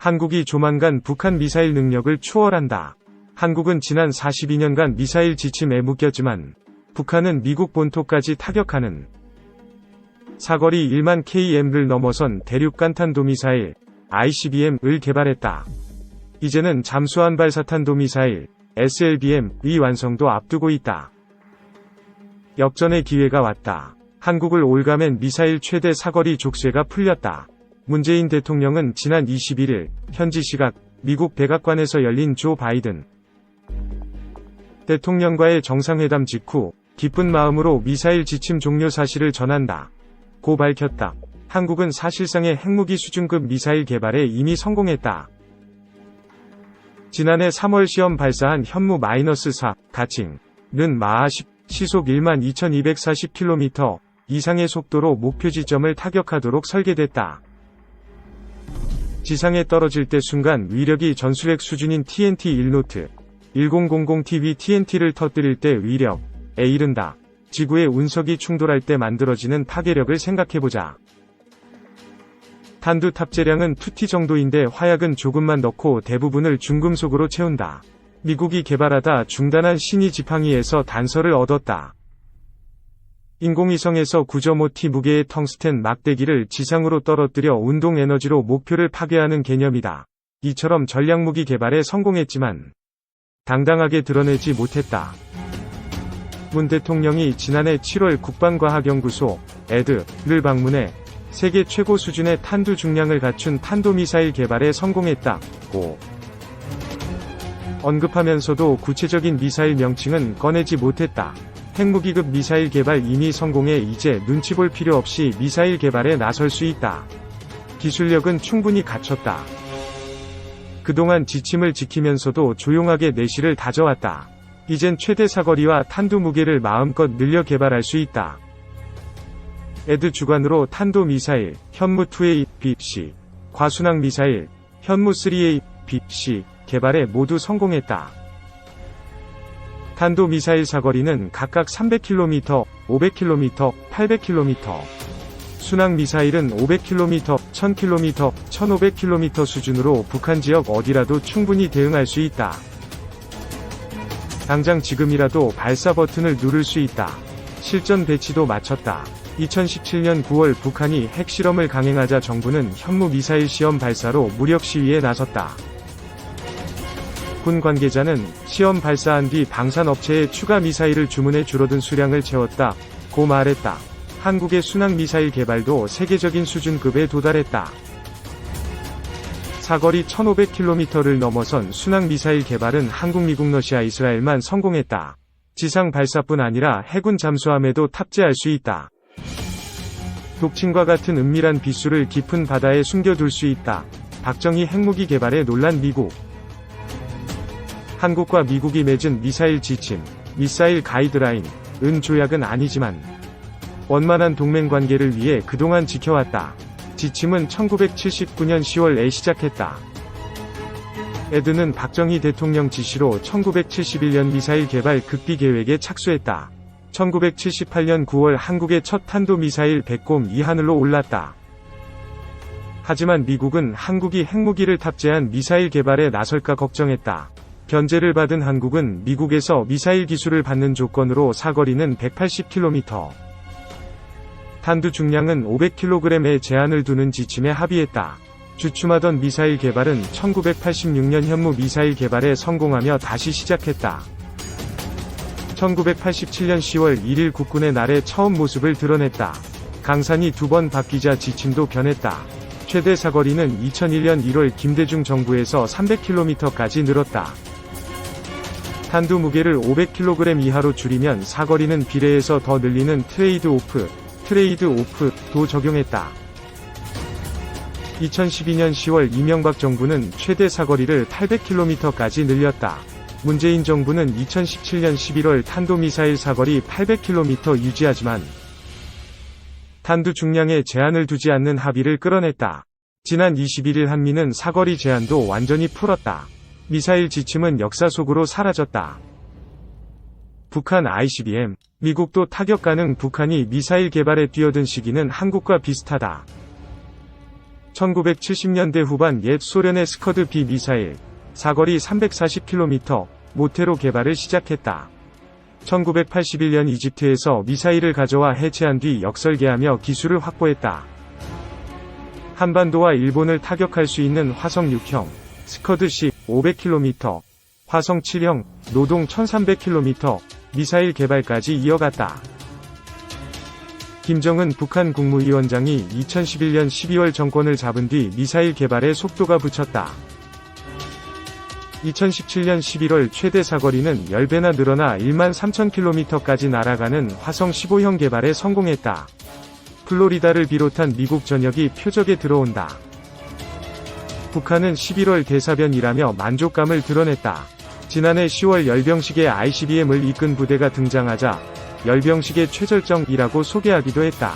한국이 조만간 북한 미사일 능력을 추월한다. 한국은 지난 42년간 미사일 지침에 묶였지만 북한은 미국 본토까지 타격하는 사거리 1만 km를 넘어선 대륙간 탄도미사일 ICBM을 개발했다. 이제는 잠수함 발사탄도미사일 SLBM의 완성도 앞두고 있다. 역전의 기회가 왔다. 한국을 올가맨 미사일 최대 사거리 족쇄가 풀렸다. 문재인 대통령은 지난 21일 현지 시각 미국 백악관에서 열린 조 바이든 대통령과의 정상회담 직후 기쁜 마음으로 미사일 지침 종료 사실을 전한다. 고 밝혔다. 한국은 사실상의 핵무기 수준급 미사일 개발에 이미 성공했다. 지난해 3월 시험 발사한 현무-4 가칭은 마하 10 시속 12,240km 이상의 속도로 목표 지점을 타격하도록 설계됐다. 지상에 떨어질 때 순간 위력이 전술핵 수준인 TNT-1노트 1000TV TNT를 터뜨릴 때 위력에 이른다. 지구의 운석이 충돌할 때 만들어지는 파괴력을 생각해보자. 탄두 탑재량은 2T 정도인데 화약은 조금만 넣고 대부분을 중금속으로 채운다. 미국이 개발하다 중단한 신의 지팡이에서 단서를 얻었다. 인공위성에서 9.5T 무게의 텅스텐 막대기를 지상으로 떨어뜨려 운동 에너지로 목표를 파괴하는 개념이다. 이처럼 전략무기 개발에 성공했지만 당당하게 드러내지 못했다. 문 대통령이 지난해 7월 국방과학연구소 ED를 방문해 세계 최고 수준의 탄두 중량을 갖춘 탄도미사일 개발에 성공했다고 언급하면서도 구체적인 미사일 명칭은 꺼내지 못했다. 핵무기급 미사일 개발 이미 성공해 이제 눈치 볼 필요 없이 미사일 개발에 나설 수 있다. 기술력은 충분히 갖췄다. 그동안 지침을 지키면서도 조용하게 내실을 다져왔다. 이젠 최대 사거리와 탄두 무게를 마음껏 늘려 개발할 수 있다. ED 주관으로 탄도미사일 현무-2A-BC, 과순항 미사일 현무-3A-BC 개발에 모두 성공했다. 탄도미사일 사거리는 각각 300km, 500km, 800km, 순항미사일은 500km, 1000km, 1500km 수준으로 북한 지역 어디라도 충분히 대응할 수 있다. 당장 지금이라도 발사 버튼을 누를 수 있다. 실전 배치도 마쳤다. 2017년 9월 북한이 핵실험을 강행하자 정부는 현무 미사일 시험 발사로 무력 시위에 나섰다. 군 관계자는 시험 발사한 뒤 방산업체에 추가 미사일을 주문해 줄어든 수량을 채웠다고 말했다. 한국의 순항 미사일 개발도 세계적인 수준급에 도달했다. 사거리 1500km를 넘어선 순항 미사일 개발은 한국, 미국, 러시아, 이스라엘만 성공했다. 지상 발사뿐 아니라 해군 잠수함에도 탑재할 수 있다. 독침과 같은 은밀한 비수를 깊은 바다에 숨겨둘 수 있다. 박정희 핵무기 개발에 놀란 미국. 한국과 미국이 맺은 미사일 지침, 미사일 가이드라인은 조약은 아니지만 원만한 동맹관계를 위해 그동안 지켜왔다. 지침은 1979년 10월에 시작했다. ED는 박정희 대통령 지시로 1971년 미사일 개발 극비 계획에 착수했다. 1978년 9월 한국의 첫 탄도미사일 백곰이 하늘로 올랐다. 하지만 미국은 한국이 핵무기를 탑재한 미사일 개발에 나설까 걱정했다. 견제를 받은 한국은 미국에서 미사일 기술을 받는 조건으로 사거리는 180km, 탄두 중량은 500kg에 제한을 두는 지침에 합의했다. 주춤하던 미사일 개발은 1986년 현무 미사일 개발에 성공하며 다시 시작했다. 1987년 10월 1일 국군의 날에 처음 모습을 드러냈다. 강산이 2번 바뀌자 지침도 변했다. 최대 사거리는 2001년 1월 김대중 정부에서 300km까지 늘었다. 탄두 무게를 500kg 이하로 줄이면 사거리는 비례해서 더 늘리는 트레이드 오프도 적용했다. 2012년 10월 이명박 정부는 최대 사거리를 800km까지 늘렸다. 문재인 정부는 2017년 11월 탄도미사일 사거리 800km 유지하지만 탄두 중량에 제한을 두지 않는 합의를 끌어냈다. 지난 21일 한미는 사거리 제한도 완전히 풀었다. 미사일 지침은 역사 속으로 사라졌다. 북한 ICBM, 미국도 타격 가능. 북한이 미사일 개발에 뛰어든 시기는 한국과 비슷하다. 1970년대 후반 옛 소련의 스커드 B 미사일, 사거리 340km, 모테로 개발을 시작했다. 1981년 이집트에서 미사일을 가져와 해체한 뒤 역설계하며 기술을 확보했다. 한반도와 일본을 타격할 수 있는 화성 6형, 스커드 C 500km, 화성 7형, 노동 1300km, 미사일 개발까지 이어갔다. 김정은 북한 국무위원장이 2011년 12월 정권을 잡은 뒤 미사일 개발에 속도가 붙였다. 2017년 11월 최대 사거리는 10배나 늘어나 13,000km까지 날아가는 화성 15형 개발에 성공했다. 플로리다를 비롯한 미국 전역이 표적에 들어온다. 북한은 11월 대사변이라며 만족감을 드러냈다. 지난해 10월 열병식에 ICBM을 이끈 부대가 등장하자 열병식의 최절정이라고 소개하기도 했다.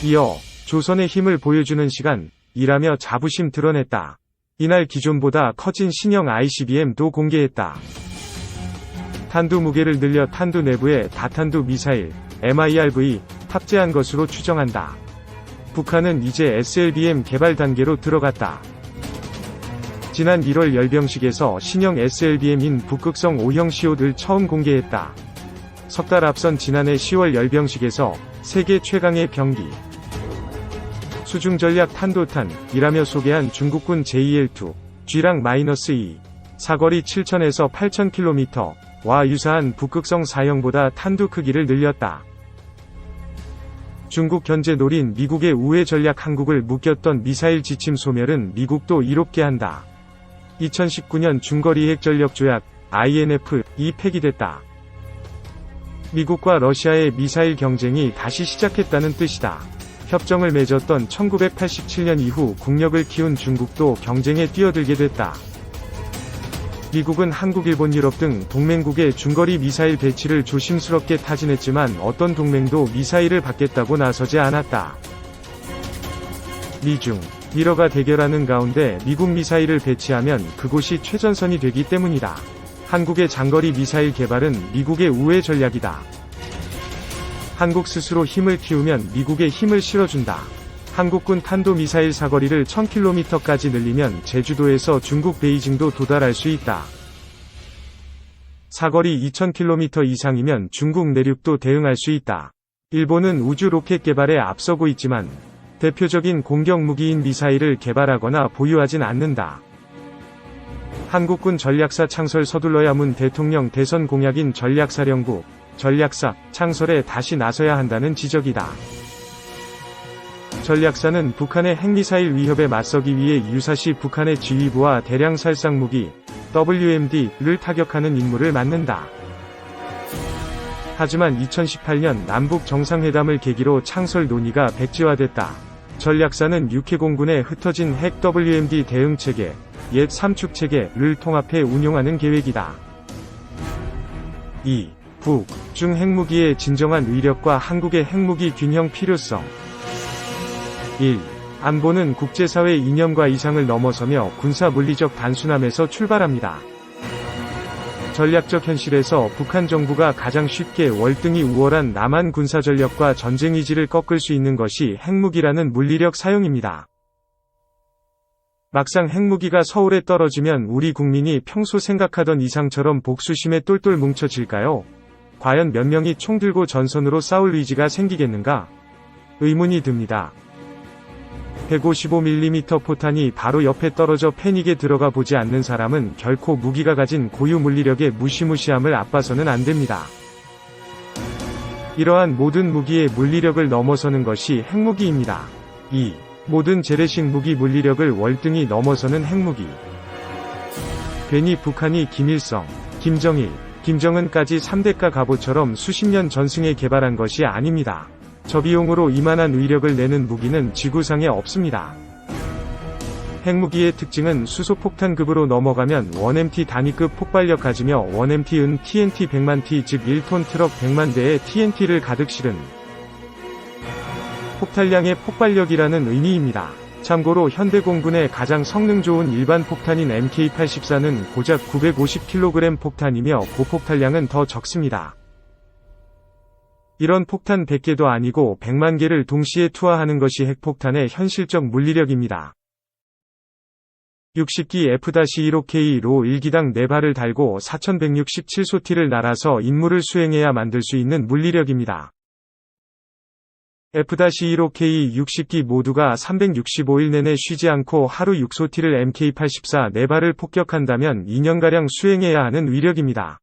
이어 조선의 힘을 보여주는 시간이라며 자부심 드러냈다. 이날 기존보다 커진 신형 ICBM도 공개했다. 탄두 무게를 늘려 탄두 내부에 다탄두 미사일 MIRV 탑재한 것으로 추정한다. 북한은 이제 SLBM 개발 단계로 들어갔다. 지난 1월 열병식에서 신형 SLBM인 북극성 5형 시옷을 처음 공개했다. 석 달 앞선 지난해 10월 열병식에서 세계 최강의 병기 수중전략 탄도탄이라며 소개한 중국군 JL2 G랑-2 사거리 7,000에서 8,000km와 유사한 북극성 4형보다 탄두 크기를 늘렸다. 중국 견제 노린 미국의 우회 전략 한국을 묶였던 미사일 지침 소멸은 미국도 이롭게 한다. 2019년 중거리 핵전력 조약 INF이 폐기됐다. 미국과 러시아의 미사일 경쟁이 다시 시작했다는 뜻이다. 협정을 맺었던 1987년 이후 국력을 키운 중국도 경쟁에 뛰어들게 됐다. 미국은 한국, 일본, 유럽 등 동맹국의 중거리 미사일 배치를 조심스럽게 타진했지만 어떤 동맹도 미사일을 받겠다고 나서지 않았다. 미중, 미러가 대결하는 가운데 미국 미사일을 배치하면 그곳이 최전선이 되기 때문이다. 한국의 장거리 미사일 개발은 미국의 우회 전략이다. 한국 스스로 힘을 키우면 미국에 힘을 실어준다. 한국군 탄도미사일 사거리를 1000km까지 늘리면 제주도에서 중국 베이징도 도달할 수 있다. 사거리 2000km 이상이면 중국 내륙도 대응할 수 있다. 일본은 우주 로켓 개발에 앞서고 있지만 대표적인 공격 무기인 미사일을 개발하거나 보유하진 않는다. 한국군 전략사 창설 서둘러야 문 대통령 대선 공약인 전략사령부, 전략사 창설에 다시 나서야 한다는 지적이다. 전략사는 북한의 핵미사일 위협에 맞서기 위해 유사시 북한의 지휘부와 대량 살상 무기 WMD를 타격하는 임무를 맡는다. 하지만 2018년 남북 정상회담을 계기로 창설 논의가 백지화됐다. 전략사는 육해공군에 흩어진 핵 WMD 대응체계, 옛 삼축체계를 통합해 운용하는 계획이다. 2. 북, 중 핵무기의 진정한 위력과 한국의 핵무기 균형 필요성. 1. 안보는 국제사회 이념과 이상을 넘어서며 군사-물리적 단순함에서 출발합니다. 전략적 현실에서 북한 정부가 가장 쉽게 월등히 우월한 남한 군사전력과 전쟁 의지를 꺾을 수 있는 것이 핵무기라는 물리력 사용입니다. 막상 핵무기가 서울에 떨어지면 우리 국민이 평소 생각하던 이상처럼 복수심에 똘똘 뭉쳐질까요? 과연 몇 명이 총 들고 전선으로 싸울 의지가 생기겠는가? 의문이 듭니다. 155mm 포탄이 바로 옆에 떨어져 패닉에 들어가 보지 않는 사람은 결코 무기가 가진 고유 물리력의 무시무시함을 앞봐서는 안 됩니다. 이러한 모든 무기의 물리력을 넘어서는 것이 핵무기입니다. 2. 모든 재래식 무기 물리력을 월등히 넘어서는 핵무기. 괜히 북한이 김일성, 김정일, 김정은까지 3대가 갑오처럼 수십 년 전승에 개발한 것이 아닙니다. 저비용으로 이만한 위력을 내는 무기는 지구상에 없습니다. 핵무기의 특징은 수소폭탄급으로 넘어가면 1MT 단위급 폭발력 가지며 1MT은 TNT 100만 T 즉 1톤 트럭 100만 대의 TNT를 가득 실은 폭탄량의 폭발력이라는 의미입니다. 참고로 현대공군의 가장 성능 좋은 일반 폭탄인 MK84는 고작 950kg 폭탄이며 고폭탄량은 더 적습니다. 이런 폭탄 100개도 아니고 100만 개를 동시에 투하하는 것이 핵폭탄의 현실적 물리력입니다. 60기 F-15K로 1기당 4발을 달고 4167소티를 날아서 임무를 수행해야 만들 수 있는 물리력입니다. F-15K 60기 모두가 365일 내내 쉬지 않고 하루 6소티를 Mk-84 4발을 폭격한다면 2년가량 수행해야 하는 위력입니다.